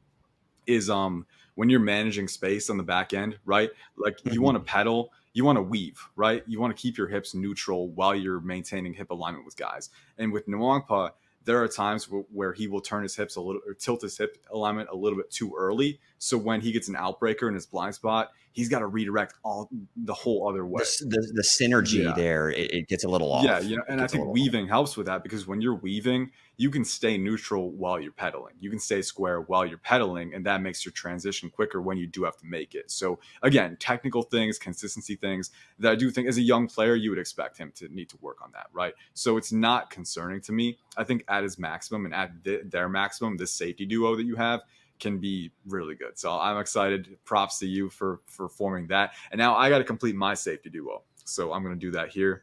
is when you're managing space on the back end, right? Like you want to pedal, you want to weave, right? You want to keep your hips neutral while you're maintaining hip alignment with guys. And with Nwankpa, there are times where he will turn his hips a little, or tilt his hip alignment a little bit too early. So when he gets an outbreaker in his blind spot, he's got to redirect the whole other way. The synergy there, it gets a little off. Yeah, and I think weaving helps with that, because when you're weaving, you can stay neutral while you're pedaling. You can stay square while you're pedaling, and that makes your transition quicker when you do have to make it. So again, technical things, consistency things that I do think as a young player, you would expect him to need to work on that, right? So it's not concerning to me. I think at his maximum and at their maximum, this safety duo that you have can be really good. So I'm excited. Props to you for forming that. And now I got to complete my safety duo. So I'm going to do that here.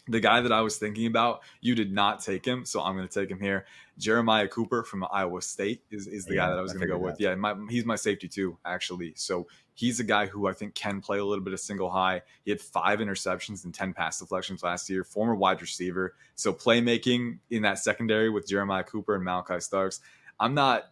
The guy that I was thinking about, you did not take him, so I'm going to take him here. Jeremiah Cooper from Iowa State is the guy that I was going to go with. Yeah, he's my safety too, actually. So he's a guy who I think can play a little bit of single high. He had 5 interceptions and 10 pass deflections last year, former wide receiver. So playmaking in that secondary with Jeremiah Cooper and Malaki Starks, I'm not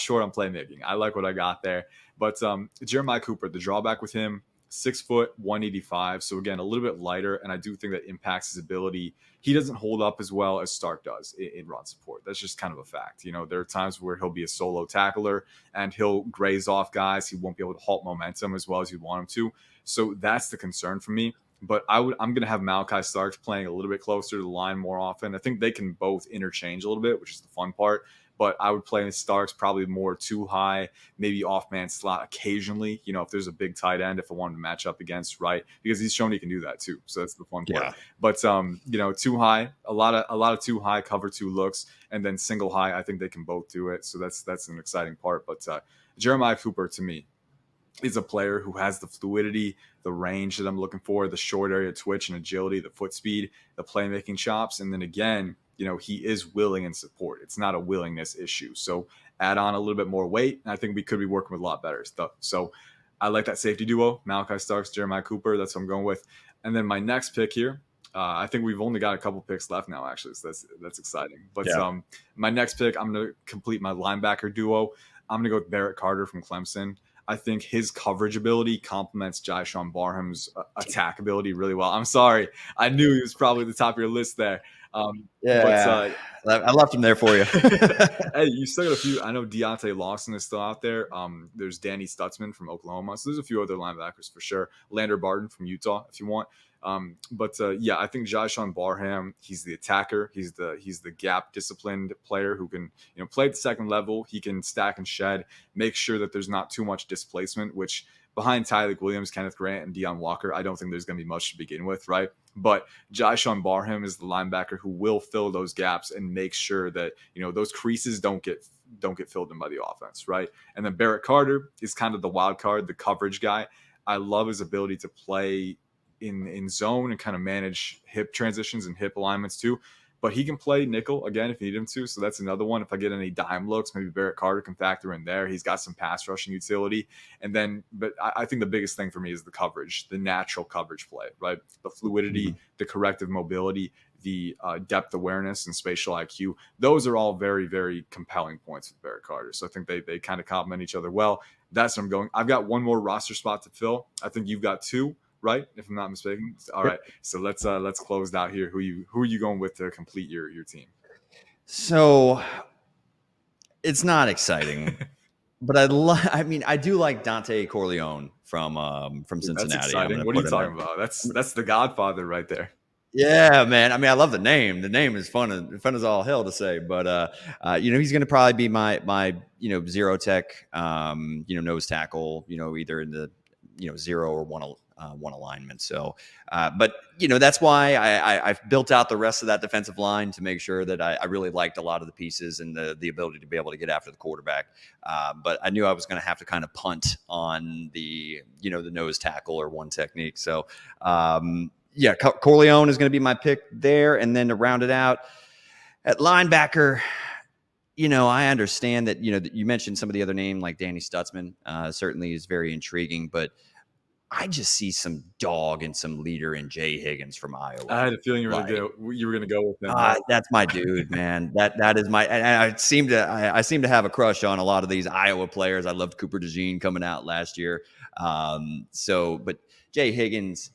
short on playmaking. I like what I got there. But Jeremiah Cooper, the drawback with him, 6 foot, 185. So again, a little bit lighter. And I do think that impacts his ability. He doesn't hold up as well as Stark does in run support. That's just kind of a fact. There are times where he'll be a solo tackler and he'll graze off guys. He won't be able to halt momentum as well as you'd want him to. So that's the concern for me. But I'm going to have Malaki Starks playing a little bit closer to the line more often. I think they can both interchange a little bit, which is the fun part. But I would play Starks probably more too high, maybe off-man slot occasionally, if there's a big tight end, if I wanted to match up against, right? Because he's shown he can do that too. So that's the fun part. But, too high, a lot of too high cover 2 looks, and then single high, I think they can both do it. So that's an exciting part. But Jeremiah Cooper, to me, is a player who has the fluidity, the range that I'm looking for, the short area twitch and agility, the foot speed, the playmaking chops. And then again, he is willing in support. It's not a willingness issue. So add on a little bit more weight, and I think we could be working with a lot better stuff. So I like that safety duo, Malaki Starks, Jeremiah Cooper. That's what I'm going with. And then my next pick here, I think we've only got a couple picks left now, actually. So that's exciting. But my next pick, I'm going to complete my linebacker duo. I'm going to go with Barrett Carter from Clemson. I think his coverage ability complements Jyshawn Barham's attack ability really well. I'm sorry. I knew he was probably the top of your list there. But I left him there for you. Hey, you still got a few. I know Deontay Lawson is still out there. There's Danny Stutzman from Oklahoma. So there's a few other linebackers for sure. Lander Barton from Utah, if you want. I think Jyshawn Barham, he's the attacker. He's the gap disciplined player who can, play at the second level. He can stack and shed, make sure that there's not too much displacement, which behind Tyler Williams, Kenneth Grant, and Deion Walker, I don't think there's going to be much to begin with, right? But Jyshawn Barham is the linebacker who will fill those gaps and make sure that, those creases don't get filled in by the offense, right? And then Barrett Carter is kind of the wild card, the coverage guy. I love his ability to play in zone and kind of manage hip transitions and hip alignments too. But he can play nickel again if you need him to. So that's another one. If I get any dime looks, maybe Barrett Carter can factor in there. He's got some pass rushing utility. And then, but I think the biggest thing for me is the coverage, the natural coverage play, right? The fluidity, the corrective mobility, the depth awareness and spatial IQ. Those are all very, very compelling points with Barrett Carter. So I think they kind of complement each other well. That's where I'm going. I've got one more roster spot to fill. I think you've got 2. Right, if I'm not mistaken. All right, so let's close out here. Who are you going with to complete your team? So it's not exciting, but I do like Dante Corleone from Cincinnati. That's exciting. What are you talking about? That's the Godfather right there. Yeah, man. I mean, I love the name. The name is fun as all hell to say. But he's going to probably be my zero tech, nose tackle. Either in the 0 or one alignment. So, but that's why I've built out the rest of that defensive line to make sure that I really liked a lot of the pieces and the ability to be able to get after the quarterback. But I knew I was going to have to kind of punt on the nose tackle or one technique. So, Corleone is going to be my pick there. And then to round it out at linebacker, I understand that, that you mentioned some of the other name like Danny Stutzman certainly is very intriguing, but I just see some dog and some leader in Jay Higgins from Iowa. I had a feeling you were going to go with him. Right? That's my dude, man. That is my. And I seem to have a crush on a lot of these Iowa players. I loved Cooper DeJean coming out last year. But Jay Higgins,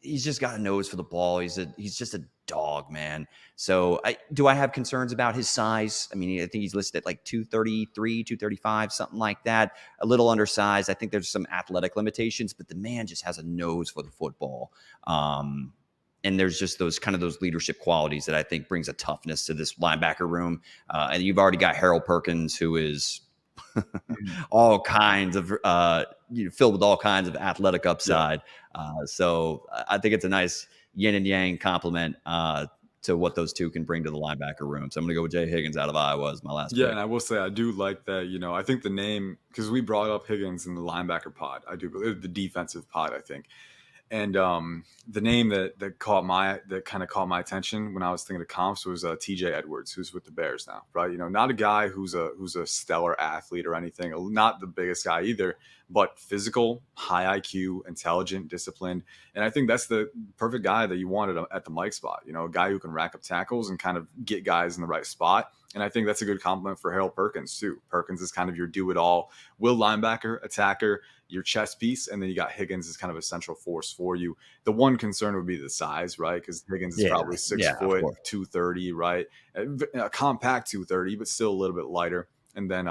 he's just got a nose for the ball. He's just a dog, man. So do I have concerns about his size? I mean, I think he's listed at like 233, 235, something like that. A little undersized. I think there's some athletic limitations, but the man just has a nose for the football. And there's just those leadership qualities that I think brings a toughness to this linebacker room. And you've already got Harold Perkins, who is all kinds of filled with all kinds of athletic upside. So I think it's a nice yin and yang compliment to what those two can bring to the linebacker room. So I'm going to go with Jay Higgins out of Iowa as my last pick. And I will say I do like that. I think the name, because we brought up Higgins in the linebacker pod. I do believe the defensive pod, I think. And the name that kind of caught my attention when I was thinking of comps was TJ Edwards, who's with the Bears now, right? Not a guy who's a stellar athlete or anything, not the biggest guy either, but physical, high IQ, intelligent, disciplined. And I think that's the perfect guy that you wanted at the Mike spot, a guy who can rack up tackles and kind of get guys in the right spot. And I think that's a good compliment for Harold Perkins too. Perkins is kind of your do-it-all will linebacker, attacker, your chess piece, and then you got Higgins as kind of a central force for you. The one concern would be the size, right? Because Higgins is probably 6 foot, 230, right? A compact 230, but still a little bit lighter. And then,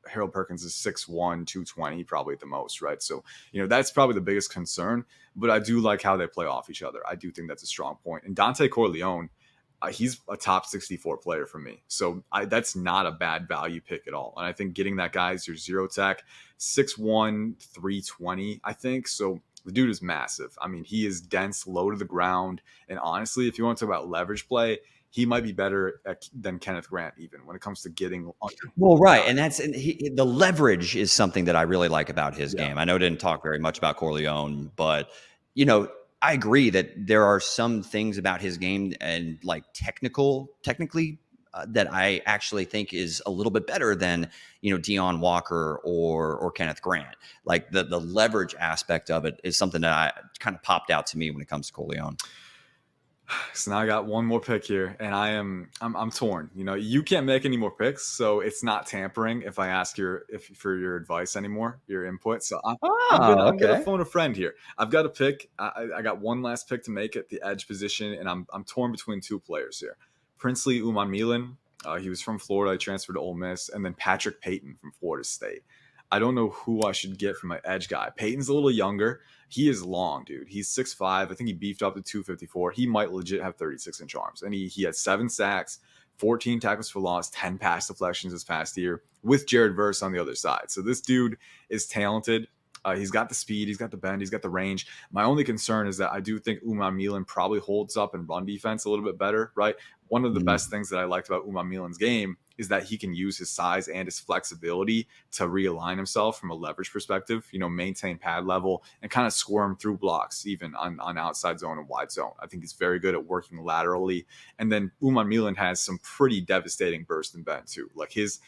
Harold Perkins is 6'1", 220, probably at the most, right? So, that's probably the biggest concern. But I do like how they play off each other. I do think that's a strong point. And Dante Corleone, he's a top 64 player for me. So that's not a bad value pick at all. And I think getting that guy is your zero tech, 6'1", 320, I think. So the dude is massive. I mean, he is dense, low to the ground. And honestly, if you want to talk about leverage play, he might be better than Kenneth Grant even when it comes to getting under. Well, right. And the leverage is something that I really like about his game. I know I didn't talk very much about Corleone, but, I agree that there are some things about his game and like technically that I actually think is a little bit better than, Deion Walker or Kenneth Grant. Like the leverage aspect of it is something that I kind of popped out to me when it comes to Corleone. So now I got one more pick here, and I'm torn. You can't make any more picks, so it's not tampering if I ask for your advice anymore, your input. So I'm gonna phone a friend here. I've got a pick. I got one last pick to make at the edge position, and I'm torn between two players here. Princely Umanmielen, he was from Florida. I transferred to Ole Miss, and then Patrick Payton from Florida State. I don't know who I should get for my edge guy. Peyton's a little younger. He is long, dude. He's 6'5". I think he beefed up to 254. He might legit have 36-inch arms. And he had 7 sacks, 14 tackles for loss, 10 pass deflections this past year with Jared Verse on the other side. So this dude is talented. He's got the speed, he's got the bend, he's got the range. My only concern is that I do think Umanmielen probably holds up in run defense a little bit better, right? One of the best things that I liked about Umanmielen's game is that he can use his size and his flexibility to realign himself from a leverage perspective, maintain pad level and kind of squirm through blocks, even on outside zone and wide zone. I think he's very good at working laterally. And then Umanmielen has some pretty devastating burst and bend too. Like his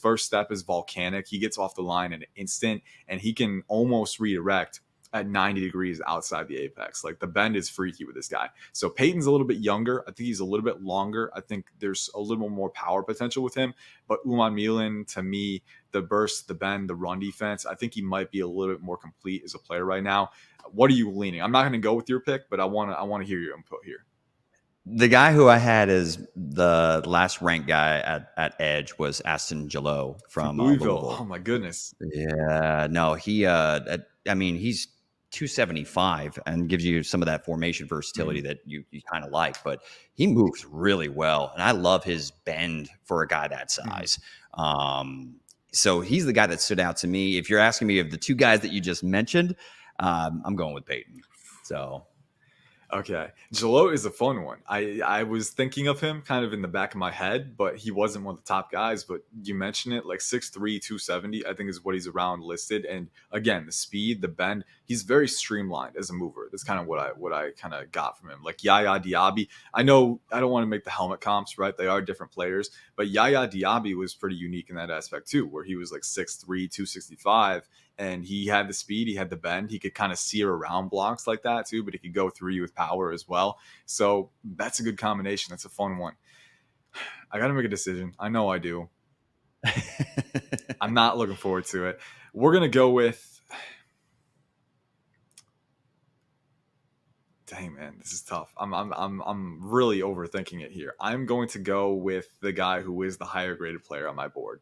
first step is volcanic. He gets off the line in an instant and he can almost redirect at 90 degrees outside the apex. Like the bend is freaky with this guy. So Peyton's a little bit younger. I think he's a little bit longer. I think there's a little more power potential with him. But Umanmielen, to me, the burst, the bend, the run defense, I think he might be a little bit more complete as a player right now. What are you leaning? I'm not going to go with your pick, but I want to hear your input here. The guy who I had as the last ranked guy at edge was Aston Jalot from Louisville. Oh my goodness. Yeah, no, he's 275 and gives you some of that formation versatility that you kind of like, but he moves really well. And I love his bend for a guy that size. So he's the guy that stood out to me. If you're asking me of the two guys that you just mentioned, I'm going with Peyton. So Okay. Jalot is a fun one. I was thinking of him kind of in the back of my head, but he wasn't one of the top guys. But you mentioned it, like 6'3", 270, I think is what he's around listed. And again, the speed, the bend, he's very streamlined as a mover. That's kind of what I kind of got from him. Like Yaya Diaby. I know I don't want to make the helmet comps, right? They are different players, but Yaya Diaby was pretty unique in that aspect too, where he was like 6'3", 265, and he had the speed, he had the bend, he could kind of sear around blocks like that too, but he could go through you with power as well. So that's a good combination. That's a fun one. I got to make a decision. I know I do. I'm not looking forward to it. We're gonna go with. Dang, man, this is tough. I'm really overthinking it here. I'm going to go with the guy who is the higher graded player on my board.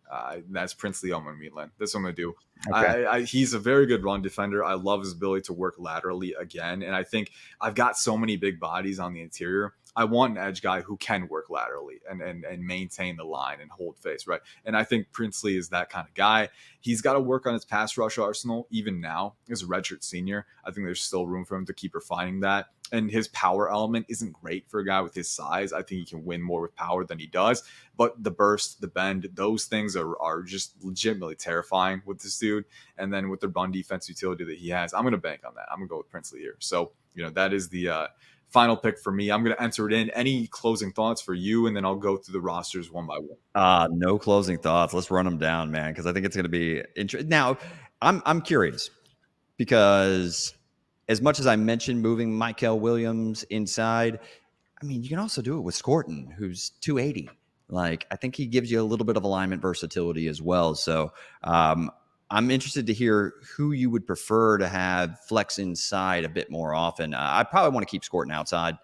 That's Princely Omonmilan. That's what I'm gonna do. okay. He's a very good run defender. I love his ability to work laterally again, and I think I've got so many big bodies on the interior. I want an edge guy who can work laterally and maintain the line and hold face, right? And I think Princely is that kind of guy. He's got to work on his pass rush arsenal even now as a redshirt senior. I think there's still room for him to keep refining that. And his power element isn't great for a guy with his size. I think he can win more with power than he does. But the burst, the bend, those things are just legitimately terrifying with this dude. And then with the run defense utility that he has, I'm going to bank on that. I'm going to go with Princely here. So, that is the final pick for me. I'm going to enter it in. Any closing thoughts for you? And then I'll go through the rosters one by one. No closing thoughts. Let's run them down, man, because I think it's going to be interesting. Now, I'm curious because as much as I mentioned moving Mykel Williams inside, I mean, you can also do it with Scorton, who's 280. Like, I think he gives you a little bit of alignment versatility as well. So I'm interested to hear who you would prefer to have flex inside a bit more often. I probably want to keep Scorton outside,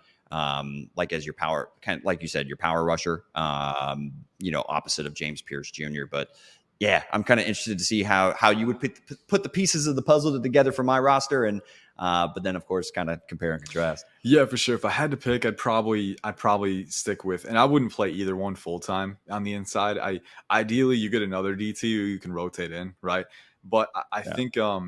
like as your power, kind of like you said, your power rusher, opposite of James Pierce Jr. But yeah, I'm kind of interested to see how you would put the pieces of the puzzle together for my roster, and but then of course kind of compare and contrast. Yeah, for sure. If I had to pick, I'd probably stick with, and I wouldn't play either one full time on the inside. Ideally you get another DT who you can rotate in, right? But I think I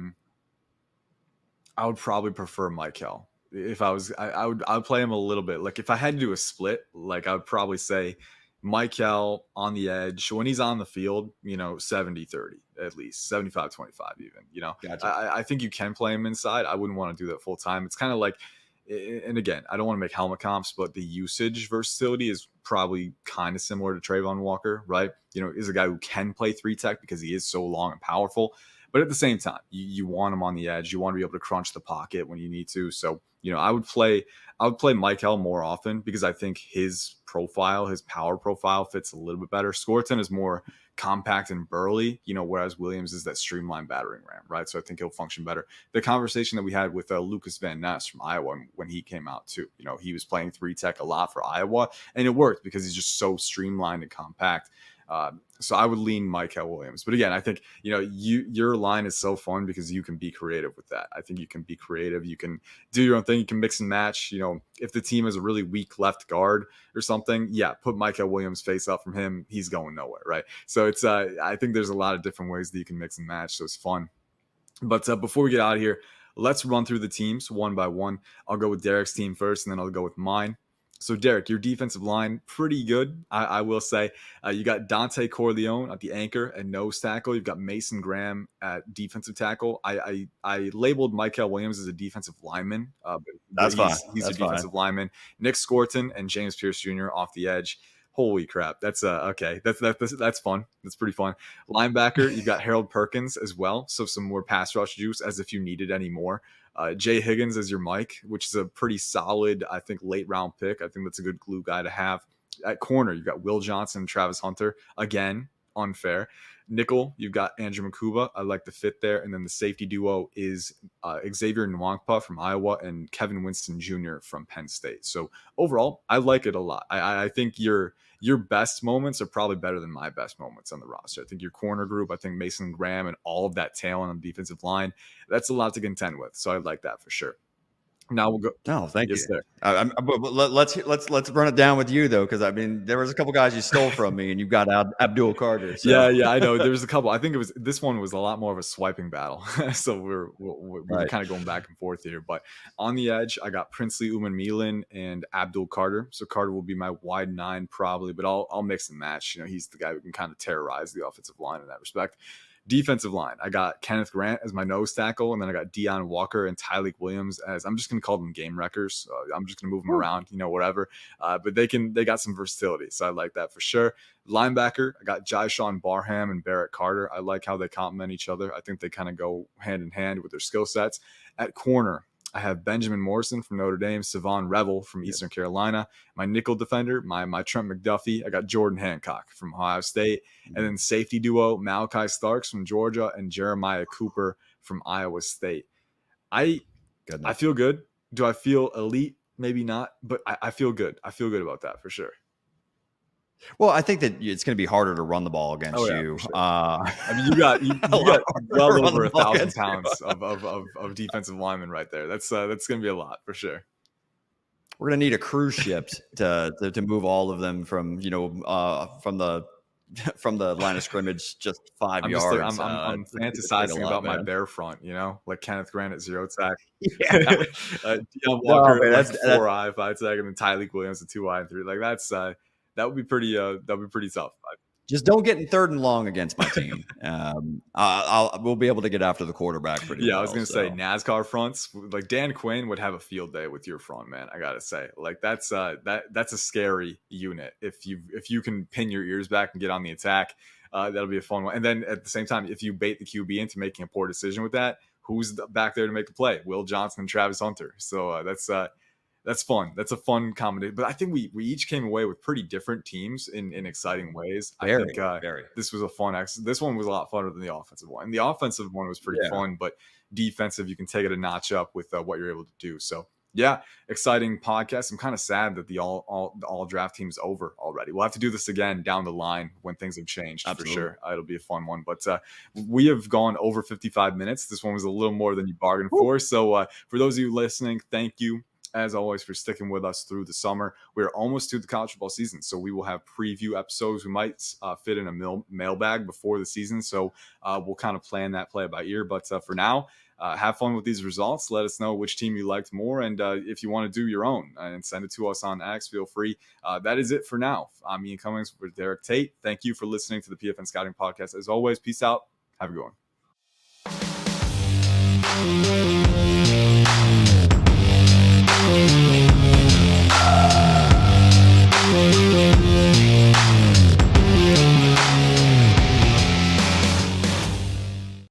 would probably prefer Mykel. If I would play him a little bit. Like if I had to do a split, like I would probably say Mykel on the edge when he's on the field, 70-30 at least, 75-25 even, Gotcha. I think you can play him inside. I wouldn't want to do that full time. It's kind of like, and again, I don't want to make helmet comps, but the usage versatility is probably kind of similar to Trayvon Walker, right? Is a guy who can play 3-tech because he is so long and powerful. But at the same time, you want him on the edge. You want to be able to crunch the pocket when you need to. So, I would play Mykel more often because I think his profile, his power profile fits a little bit better. Scorton is more compact and burly, whereas Williams is that streamlined battering ram, right? So I think he'll function better. The conversation that we had with Lucas Van Ness from Iowa when he came out too, he was playing 3-tech a lot for Iowa, and it worked because he's just so streamlined and compact. So I would lean Mykel Williams. But again, I think, your line is so fun because you can be creative with that. I think you can be creative. You can do your own thing. You can mix and match. If the team has a really weak left guard or something, put Mykel Williams face up from him. He's going nowhere, right? So it's, I think there's a lot of different ways that you can mix and match. So it's fun. But before we get out of here, let's run through the teams one by one. I'll go with Derek's team first, and then I'll go with mine. So, Derek, your defensive line, pretty good, I will say. You got Dante Corleone at the anchor and nose tackle. You've got Mason Graham at defensive tackle. I labeled Mykel Williams as a defensive lineman. But That's fine. He's That's a defensive lineman. Nick Scorton and James Pierce Jr. off the edge. Holy crap. That's okay. That's fun. That's pretty fun. Linebacker, you've got Harold Perkins as well. So some more pass rush juice as if you needed any more. Jay Higgins as your Mike, which is a pretty solid, I think, late round pick. I think that's a good glue guy to have. At corner, you've got Will Johnson and Travis Hunter. Again, unfair. Nickel, you've got Andrew Makuba. I like the fit there. And then the safety duo is Xavier Nwankpa from Iowa and Kevin Winston Jr. from Penn State. So overall, I like it a lot. I think your best moments are probably better than my best moments on the roster. I think your corner group, I think Mason Graham and all of that talent on the defensive line, that's a lot to contend with. So I like that for sure. Now we'll go. No, thank Yes, you. sir. But let's run it down with you though, because I mean, there was a couple guys you stole from me, and you've got Abdul Carter. So Yeah, I know. There's a couple. I think it was this one was a lot more of a swiping battle. So we were right. kind of going back and forth here. But on the edge, I got Princely Uman and Abdul Carter. So Carter will be my wide 9 probably, but I'll mix and match. He's the guy who can kind of terrorize the offensive line in that respect. Defensive line, I got Kenneth Grant as my nose tackle, and then I got Deion Walker and Tyleek Williams as I'm just going to call them game wreckers. I'm just going to move them around, whatever. But they got some versatility, so I like that for sure. Linebacker, I got Jyshawn Barham and Barrett Carter. I like how they complement each other. I think they kind of go hand in hand with their skill sets. At corner, I have Benjamin Morrison from Notre Dame, Savon Revel from Eastern Carolina. My nickel defender, my Trent McDuffie. I got Jordan Hancock from Ohio State. And then safety duo, Malaki Starks from Georgia and Jeremiah Cooper from Iowa State. I feel good. Do I feel elite? Maybe not, but I feel good. I feel good about that for sure. Well, I think that it's going to be harder to run the ball against you. Sure. I mean, you got well over 1,000 pounds of defensive linemen right there. That's going to be a lot for sure. We're going to need a cruise ship to move all of them from from the line of scrimmage just 5 yards. I'm fantasizing about my bear front, like Kenneth Grant at 0 tack. Yeah. Deion Walker at 4-eye, 5 tack, and then Tyleek Williams at 2-eye and 3. Like that's that would be pretty tough. Just don't get in 3rd and long against my team. We'll be able to get after the quarterback pretty well. I was going to say NASCAR fronts, like Dan Quinn would have a field day with your front, man. I got to say, like that's a scary unit. If you can pin your ears back and get on the attack, that'll be a fun one. And then at the same time, if you bait the QB into making a poor decision with that, who's back there to make the play? Will Johnson and Travis Hunter. So that's fun. That's a fun combination. But I think we each came away with pretty different teams in exciting ways. I think this was a fun. This one was a lot funner than the offensive one. And the offensive one was pretty fun, but defensive, you can take it a notch up with what you're able to do. So yeah, exciting podcast. I'm kind of sad that the all draft team's over already. We'll have to do this again down the line when things have changed. Absolutely. For sure. It'll be a fun one. But we have gone over 55 minutes. This one was a little more than you bargained for. So for those of you listening, thank you, as always, for sticking with us through the summer. We're almost to the college football season, so we will have preview episodes. We might fit in a mailbag before the season, so we'll kind of plan that play by ear. But for now, have fun with these results. Let us know which team you liked more, and if you want to do your own and send it to us on X, feel free. That is it for now. I'm Ian Cummings with Derek Tate. Thank you for listening to the PFN Scouting Podcast. As always, peace out. Have a good one.